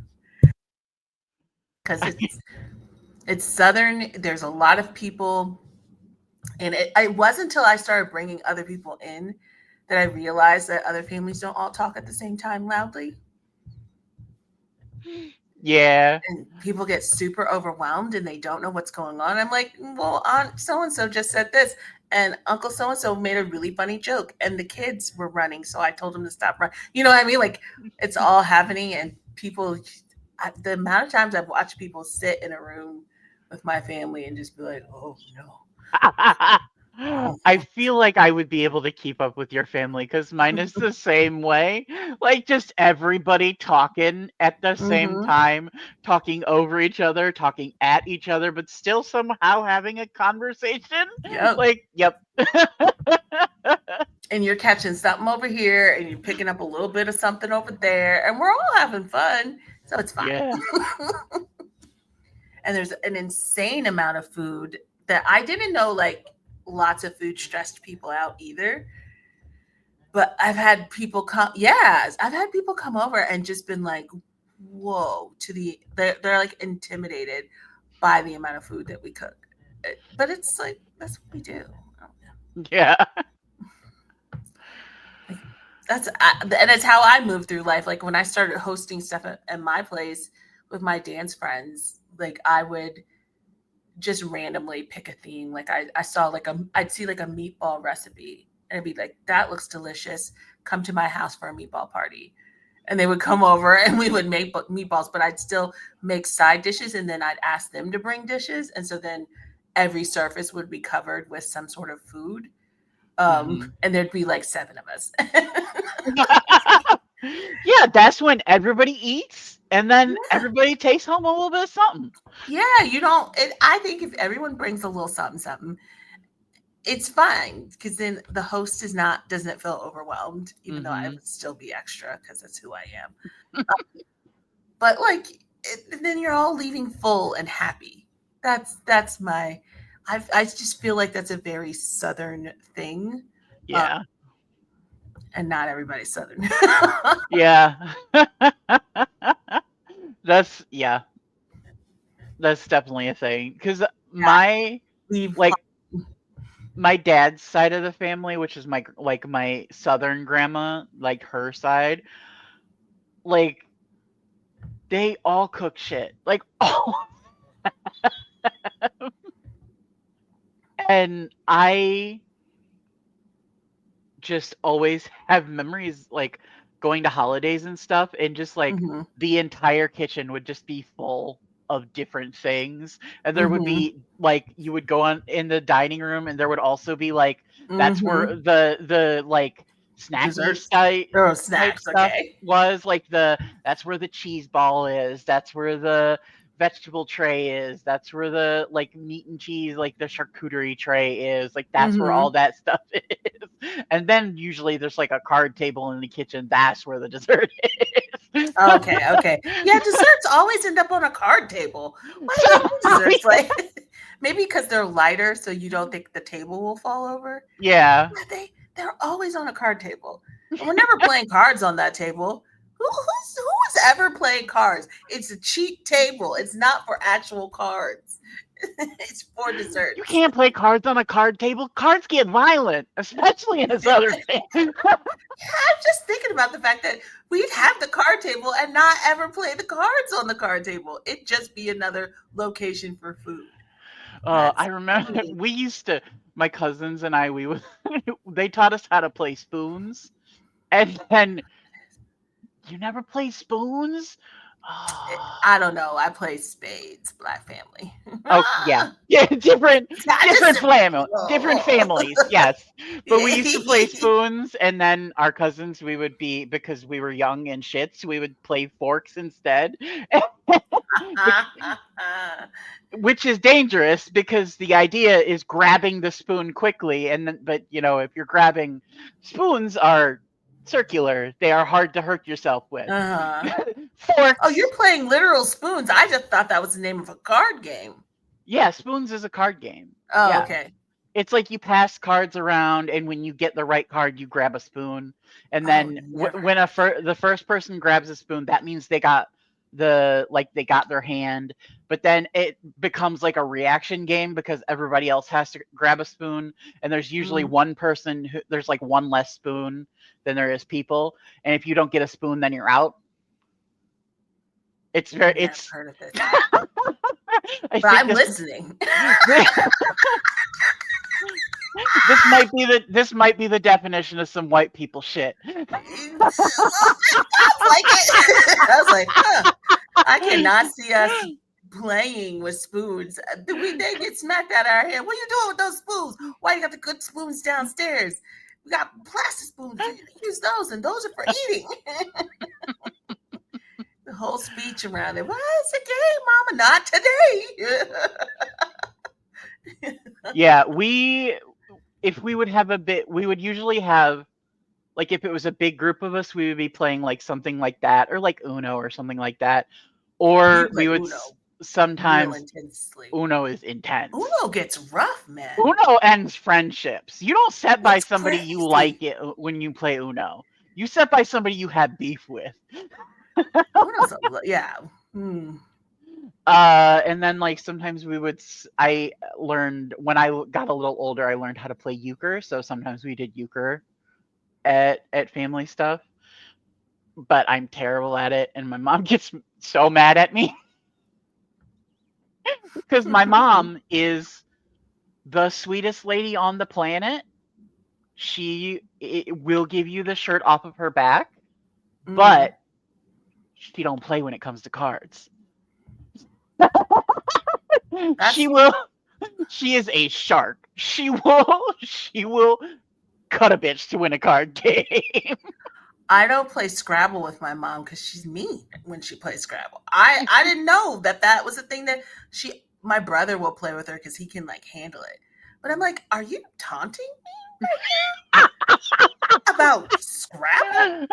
because it's Southern. There's a lot of people, and it wasn't until I started bringing other people in that I realized that other families don't all talk at the same time loudly. Yeah. And people get super overwhelmed and they don't know what's going on. I'm like, well, Aunt so-and-so just said this, and Uncle so-and-so made a really funny joke, and the kids were running, so I told them to stop running. You know what I mean? Like, it's all happening, and people, the amount of times I've watched people sit in a room with my family and just be like, oh, no. I feel like I would be able to keep up with your family because mine is the same way. Like, just everybody talking at the same time, talking over each other, talking at each other, but still somehow having a conversation. Yep. Like, yep. And you're catching something over here and you're picking up a little bit of something over there, and we're all having fun. So it's fine. Yeah. And there's an insane amount of food that I didn't know, like, lots of food stressed people out either. But I've had people come over and just been like, whoa, they're like intimidated by the amount of food that we cook. But it's like, that's what we do. Yeah. And it's how I move through life. Like, when I started hosting stuff at my place with my dance friends, like, I would just randomly pick a theme. Like, I saw I'd see like a meatball recipe and I'd be like, that looks delicious. Come to my house for a meatball party. And they would come over and we would make meatballs, but I'd still make side dishes, and then I'd ask them to bring dishes. And so then every surface would be covered with some sort of food. And there'd be like 7 of us. Yeah, that's when everybody eats, and then everybody takes home a little bit of something. Yeah, I think if everyone brings a little something, it's fine, because then the host doesn't feel overwhelmed, even though I would still be extra because that's who I am. But like, then you're all leaving full and happy. That's my. I just feel like that's a very Southern thing. Yeah. And not everybody's Southern. Yeah. That's definitely a thing. Because my dad's side of the family, which is my Southern grandma, like her side, like, they all cook shit. Like, all. And I just always have memories, like, going to holidays and stuff, and just like the entire kitchen would just be full of different things, and there would be like, you would go on in the dining room and there would also be like, that's where the like snacky type stuff was, like, that's where the cheese ball is, that's where the vegetable tray is, that's where the like meat and cheese, like the charcuterie tray is, like, that's where all that stuff is. And then usually there's like a card table in the kitchen, that's where the dessert is. Okay. Yeah, desserts always end up on a card table. Why do desserts like maybe because they're lighter, so you don't think the table will fall over? Yeah. They're always on a card table. And we're never playing cards on that table. Who's ever played cards? It's a cheap table. It's not for actual cards. It's for dessert. You can't play cards on a card table. Cards get violent, especially in this other thing. I'm just thinking about the fact that we'd have the card table and not ever play the cards on the card table. It'd just be another location for food. I remember we used to, my cousins and I, they taught us how to play spoons. And then, you never play spoons? I don't know. I play spades, Black family. Oh yeah, different families. Yes, but we used to play spoons, and then our cousins, we would be, because we were young and shits, we would play forks instead, which is dangerous because the idea is grabbing the spoon quickly, and then, but if you're grabbing, spoons are circular; they are hard to hurt yourself with. Forks. Oh, you're playing literal spoons. I just thought that was the name of a card game. Yeah, spoons is a card game. Oh, yeah. Okay. It's like you pass cards around, and when you get the right card, you grab a spoon, and then when the first person grabs a spoon, that means they got their hand, but then it becomes like a reaction game because everybody else has to grab a spoon, and there's usually one person there's like one less spoon than there is people, and if you don't get a spoon, then you're out. It's very. I've heard of this. But I'm listening. This might be the definition of some white people shit. I was like, I cannot see us playing with spoons. They get smacked out of our head. What are you doing with those spoons? Why you got the good spoons downstairs? We got plastic spoons. Use those, and those are for eating. The whole speech around it. Well, it's a game, Mama. Not today. Yeah, if we would have we would usually have, like, if it was a big group of us, we would be playing like something like that, or like Uno or something like that, or we would sometimes. Uno is intense. Uno gets rough, man. Uno ends friendships. You don't set by somebody you like it when you play Uno. You set by somebody you have beef with. Yeah. And then like sometimes I learned when I got a little older, I learned how to play euchre. So sometimes we did euchre at family stuff, but I'm terrible at it, and my mom gets so mad at me because my mom is the sweetest lady on the planet. She will give you the shirt off of her back, but she don't play when it comes to cards. She will. She is a shark. She will cut a bitch to win a card game. I don't play Scrabble with my mom because she's mean when she plays Scrabble. I didn't know that was a thing that my brother will play with her because he can like handle it. But I'm like, are you taunting me right now about Scrabble?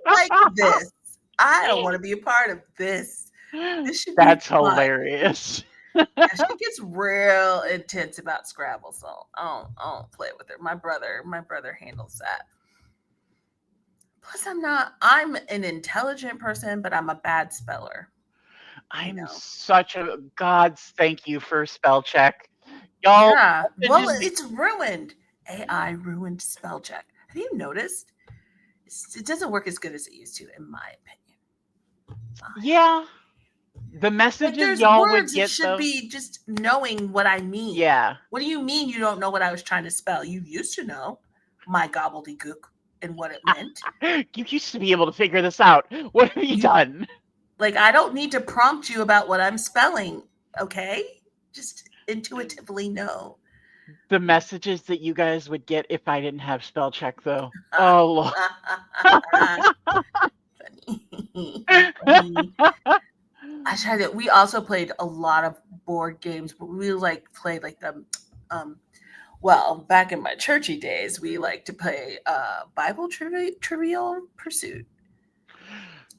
Like this. I don't want to be a part of this. That's hilarious. Yeah, she gets real intense about Scrabble, so I don't play with her. My brother handles that. Plus, I'm an intelligent person, but I'm a bad speller. I'm such a God's thank you for spell check. Y'all. Yeah. Well, it's ruined. AI ruined spell check. Have you noticed? It doesn't work as good as it used to, in my opinion. Yeah. The messages y'all would get should be just knowing what I mean. Yeah. What do you mean you don't know what I was trying to spell? You used to know my gobbledygook and what it meant. You used to be able to figure this out. What have you done? Like, I don't need to prompt you about what I'm spelling, okay? Just intuitively know. The messages that you guys would get if I didn't have spell check, though. Oh, Funny. I tried it. We also played a lot of board games, but we played like the well, back in my churchy days, we like to play Bible Trivial Pursuit.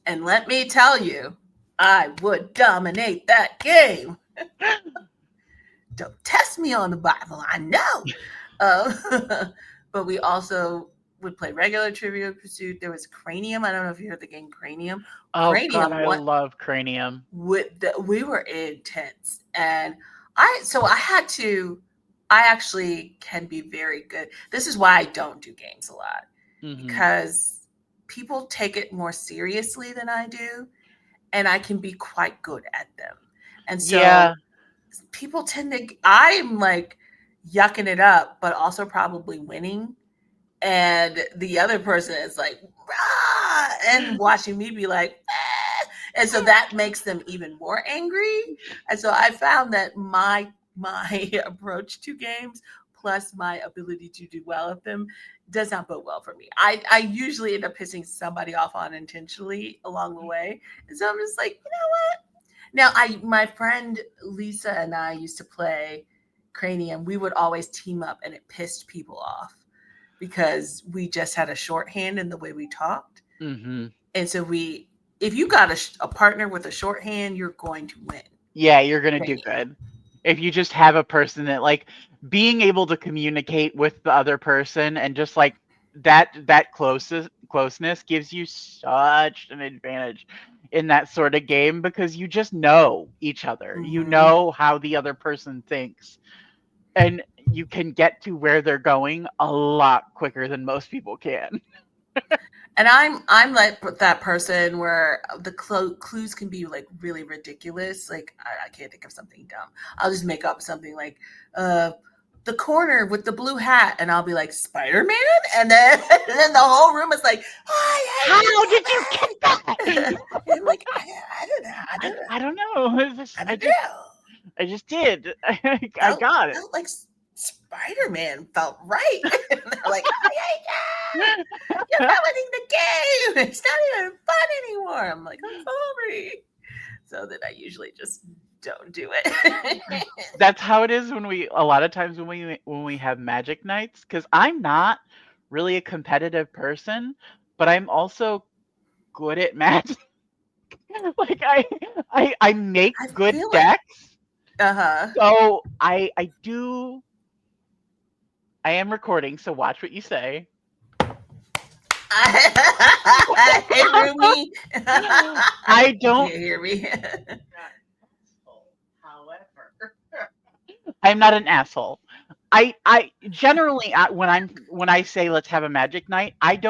And let me tell you, I would dominate that game. Don't test me on the Bible, I know. But we also would play regular Trivial Pursuit. There was Cranium. I don't know if you heard the game Cranium. Oh, Cranium, God, I love Cranium. We were intense. And I actually can be very good. This is why I don't do games a lot. Mm-hmm. Because people take it more seriously than I do. And I can be quite good at them. And so people tend to, I'm like yucking it up, but also probably winning. And the other person is like, rah, and watching me be like, And so that makes them even more angry. And so I found that my approach to games plus my ability to do well at them does not bode well for me. I usually end up pissing somebody off unintentionally along the way. And so I'm just like, you know what? Now my friend Lisa and I used to play Cranium. We would always team up and it pissed people off because we just had a shorthand in the way we talked. Mm-hmm. And so if you got a partner with a shorthand, you're going to win. Yeah, you're going to do good. If you just have a person that like being able to communicate with the other person and just like that closeness gives you such an advantage in that sort of game because you just know each other. Mm-hmm. You know how the other person thinks. And you can get to where they're going a lot quicker than most people can. And I'm like that person where the clues can be like really ridiculous. Like I can't think of something dumb. I'll just make up something like the corner with the blue hat, and I'll be like Spider-Man, and then the whole room is like, how did you get that? I'm like I don't know. I just did. I got it. Like Spider-Man felt right. And they're like, you're ruining the game. It's not even fun anymore. I'm like, I'm sorry. So that I usually just don't do it. That's how it is when a lot of times when we have magic nights, because I'm not really a competitive person, but I'm also good at magic. Like I make good decks. So I am recording, so watch what you say. Hey, Rumi. I don't hear me. However, I'm not an asshole. I generally when I say let's have a magic night, I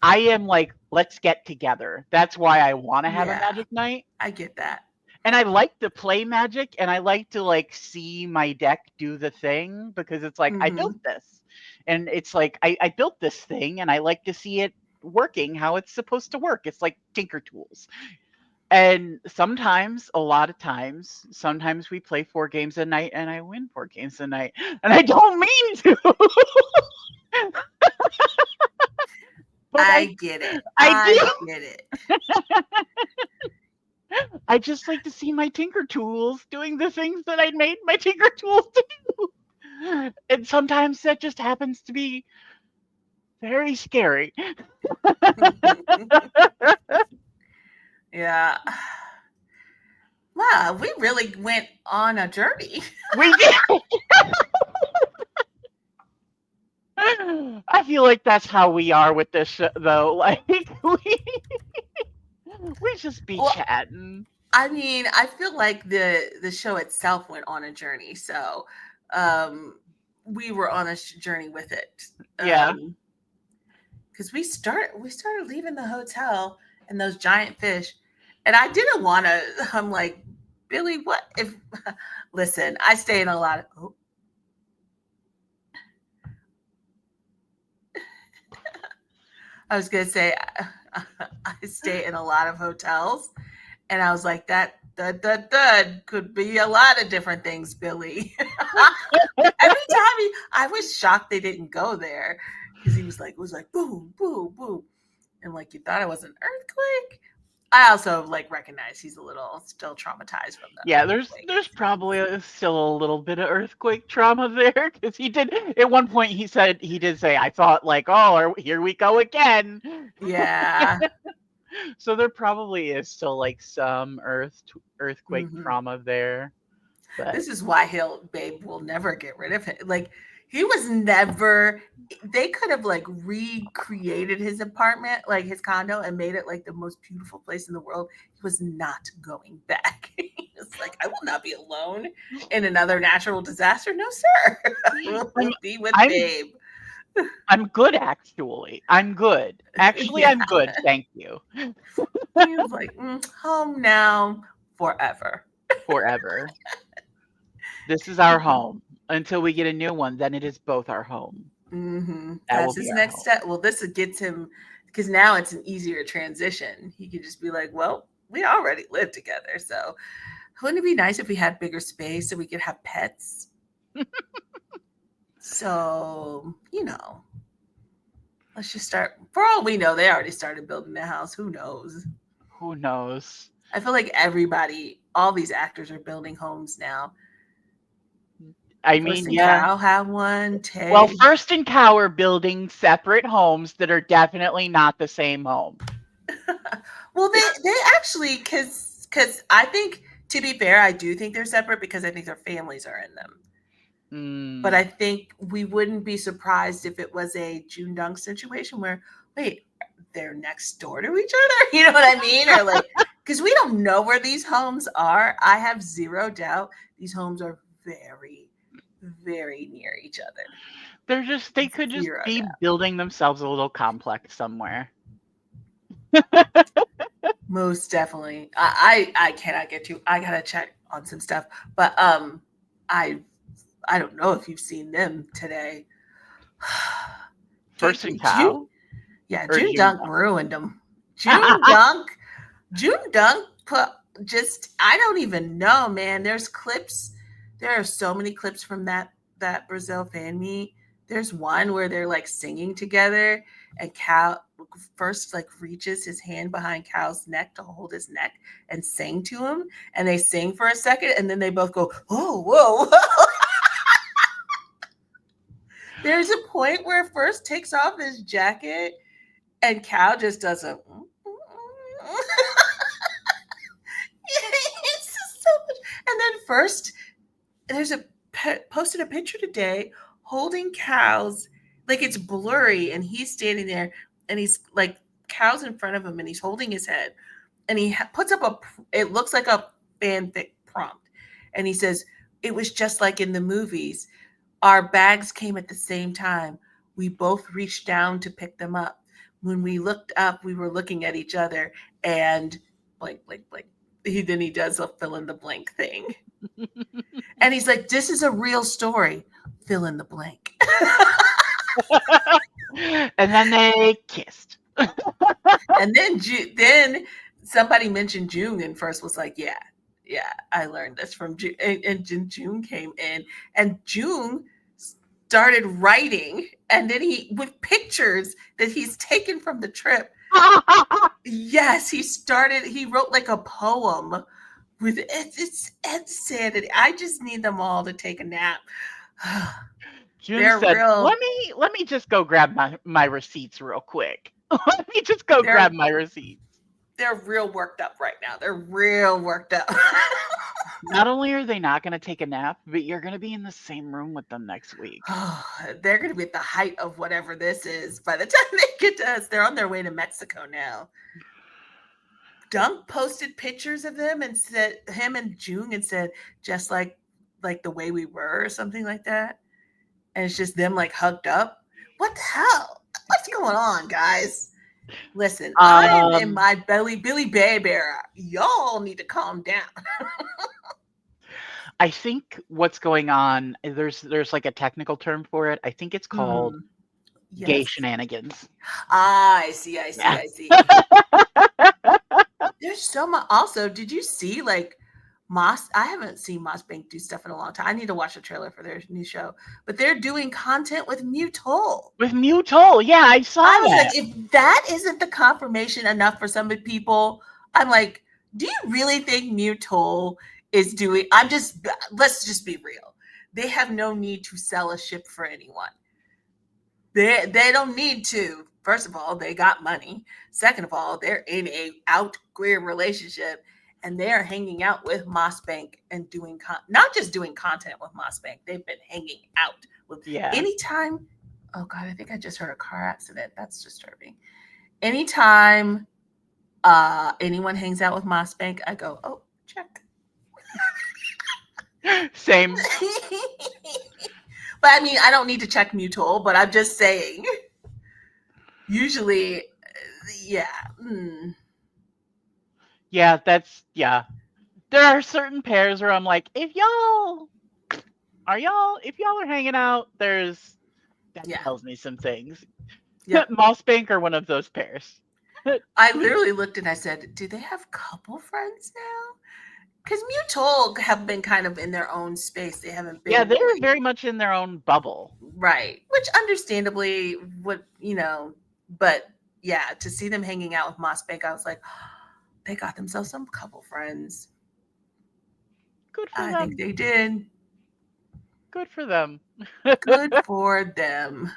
am like, let's get together. That's why I want to have a magic night. I get that. And I like to play magic, and I like to like see my deck do the thing because it's like I built this, and it's like I built this thing, and I like to see it working how it's supposed to work. It's like Tinker Tools. And sometimes, a lot of times, sometimes we play 4 games a night, and I win 4 games a night, and I don't mean to. But I get it. I get it. I just like to see my Tinker Tools doing the things that I made my Tinker Tools do. And sometimes that just happens to be very scary. Yeah. Wow, we really went on a journey. We did. I feel like that's how we are with this show, though. Like we just be chatting. I mean, I feel like the show itself went on a journey, so we were on a journey with it. Yeah. Because we started leaving the hotel and those giant fish, and I didn't want to. I'm like, Billy, what if? Listen, I stay in a lot of. I was gonna say I stay in a lot of hotels, and I was like, that could be a lot of different things, Billy. Every time I was shocked they didn't go there because it was like boom, boom, boom, and like you thought it was an earthquake. I also like recognize he's a little still traumatized from that. Yeah, there's probably still a little bit of earthquake trauma there because he did at one point he did say I thought like, oh, here we go again. Yeah. So there probably is still like some earthquake trauma there. But this is why Babe will never get rid of him. Like he was never. They could have like recreated his apartment, like his condo, and made it like the most beautiful place in the world. He was not going back. It's like I will not be alone in another natural disaster. No, sir. I will be with Babe. I'm good, actually. I'm good. Actually, I'm good. Thank you. He was like, home now, forever. Forever. This is our home. Until we get a new one, then it is both our home. That's his next step. Well, this gets him, because now it's an easier transition. He could just be like, well, we already live together. So wouldn't it be nice if we had bigger space so we could have pets? So, let's just start. For all we know, they already started building the house. Who knows? Who knows? I feel like all these actors are building homes now. I First mean, and yeah. Cal have one. Tay. Well, First and Cow are building separate homes that are definitely not the same home. Well, they actually, because I think, to be fair, I do think they're separate because I think their families are in them. But I think we wouldn't be surprised if it was a June Dunk situation where, wait, they're next door to each other? You know what I mean? Or like, because we don't know where these homes are. I have zero doubt these homes are very, very near each other. They could just Zero be doubt. building themselves a little complex somewhere. Most definitely. I cannot get to. I gotta check on some stuff. But I don't know if you've seen them today. First and Cow? June Dunk ruined them. June Dunk put I don't even know, man. There's clips. There are so many clips from that Brazil fan meet. There's one where they're like singing together and Cal first like reaches his hand behind Cal's neck to hold his neck and sing to him. And they sing for a second and then they both go, oh, whoa, whoa. There's a point where First takes off his jacket and Cal just does a it's just so much. And then First, there's posted a picture today holding Cal's, like it's blurry and he's standing there and he's like Cal's in front of him and he's holding his head and he puts up it looks like a fanfic prompt and he says, it was just like in the movies. Our bags came at the same time. We both reached down to pick them up. When we looked up, we were looking at each other and blank, blank, blank. Then he does a fill in the blank thing. And he's like, this is a real story. Fill in the blank. And then they kissed. And then somebody mentioned June and First was like, yeah, I learned this from June. And June came in and June started writing and then with pictures that he's taken from the trip. Yes, he wrote like a poem with it's insanity. I just need them all to take a nap. June said, let me just go grab my receipts real quick. Let me just go grab my receipts. They're real worked up right now. They're real worked up. Not only are they not going to take a nap, but you're going to be in the same room with them next week. They're going to be at the height of whatever this is by the time they get to us. They're on their way to Mexico now. Dunk posted pictures of them and said him and June and said just like the way we were or something like that. And it's just them like hugged up. What the hell? What's going on, guys? Listen, I'm in my Billy Babe era. Y'all need to calm down. I think what's going on, there's like a technical term for it. I think it's called gay shenanigans. I see. There's so much. Also, did you see like Moss? I haven't seen Moss Bank do stuff in a long time. I need to watch the trailer for their new show. But they're doing content with MUMU-TOFU. With MUMU-TOFU, yeah, I saw that. Like, if that isn't the confirmation enough for some people, I'm like, do you really think MUMU-TOFU is doing? Let's just be real. They have no need to sell a ship for anyone. They don't need to. First of all, they got money. Second of all, they're in a out queer relationship and they're hanging out with Moss Bank and doing not just doing content with Moss Bank. They've been hanging out with anytime. Oh God, I think I just heard a car accident. That's disturbing. Anytime anyone hangs out with Moss Bank, I go, oh, check. Same. But I mean, I don't need to check MUMU-TOFU, but I'm just saying. Usually, yeah. Yeah, There are certain pairs where I'm like, if y'all are hanging out, that tells me some things. Yeah. Moss Bank are one of those pairs. I literally looked and I said, do they have couple friends now? Because Mutual have been kind of in their own space. They haven't been. Yeah, they're very much in their own bubble. Right. Which understandably would, but yeah, to see them hanging out with Moss Bank, I was like, they got themselves some couple friends. Good for them. I think they did. Good for them. Good for them.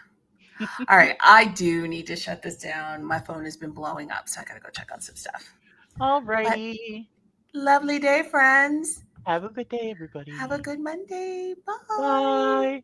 All right. I do need to shut this down. My phone has been blowing up, so I got to go check on some stuff. Alrighty. Lovely day, friends. Have a good day, everybody. Have a good Monday. Bye. Bye.